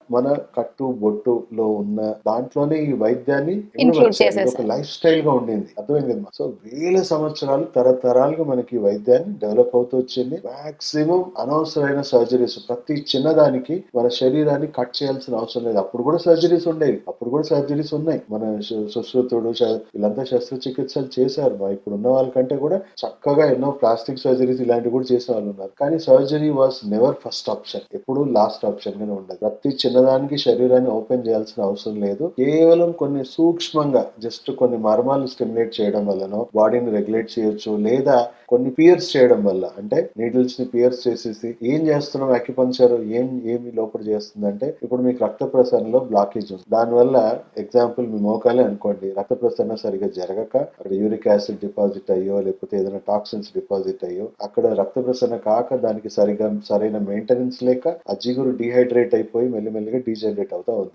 మన కట్టు బొట్టులో ఉన్న దాంట్లోనే ఈ వైద్యాన్ని ఇంక్లూడ్ ఇమడవరిచారు. ఇదొక చేసేసారు. లైఫ్ స్టైల్‌గా ఉండింది. అర్థమైంది కదమ్మా! సో, వేల సంవత్సరాలు తరతరాలుగా మనకి ఈ వైద్యాన్ని డెవలప్ అవుతూ వచ్చింది. మాక్సిమం అనవసరమైన సర్జరీస్ ప్రతి చిన్నదానికి మన శరీరాన్ని కట్ చేయాల్సిన అవసరం లేదు. అప్పుడు కూడా సర్జరీస్ ఉండేవి. అప్పుడు కూడా సర్జరీస్ ఉన్నాయి. మన సుశ్రుతుడు వీళ్ళంతా శస్త్రచికిత్సలు చేశారు. ఇప్పుడున్న వాళ్ళకంటే కూడా చక్కగా ఎన్నో ప్లాస్టిక్ సర్జరీస్ ఇలాంటివి కూడా చేసిన వాళ్ళు ఉన్నారు. కానీ surgery was never first option. ఎప్పుడు లాస్ట్ ఆప్షన్ గానే ఉండదు. ప్రతి చిన్నదానికి శరీరాన్ని ఓపెన్ చేయాల్సిన అవసరం లేదు. కేవలం కొన్ని సూక్ష్మంగా జస్ట్ కొన్ని మర్మాలు స్టిమ్యులేట్ చేయడం వల్లనో బాడీని రెగ్యులేట్ చేయొచ్చు. లేదా కొన్ని పియర్స్ చేయడం వల్ల, అంటే నీడిల్స్ ని పియర్స్ చేసేసి ఏం చేస్తున్నాం అక్యుపంక్చర్ ఏమి లోపల చేస్తుందంటే, ఇప్పుడు మీకు రక్త ప్రసరణలో బ్లాకేజ్ ఉంది. దానివల్ల ఎగ్జాంపుల్ మీ మోకాలే అనుకోండి, రక్త ప్రసరణ సరిగ్గా జరగక అక్కడ యూరిక్ యాసిడ్ డిపాజిట్ అయ్యో లేకపోతే ఏదైనా టాక్సిన్స్ డిపాజిట్ అయ్యో అక్కడ రక్త ప్రసరణ కాక దానికి సరైన మెయింటెనెన్స్ లేక ఆ జిగురు డీహైడ్రేట్ అయిపోయి మెల్లిమెల్లిగా డీజనరేట్ అవుతా ఉంది.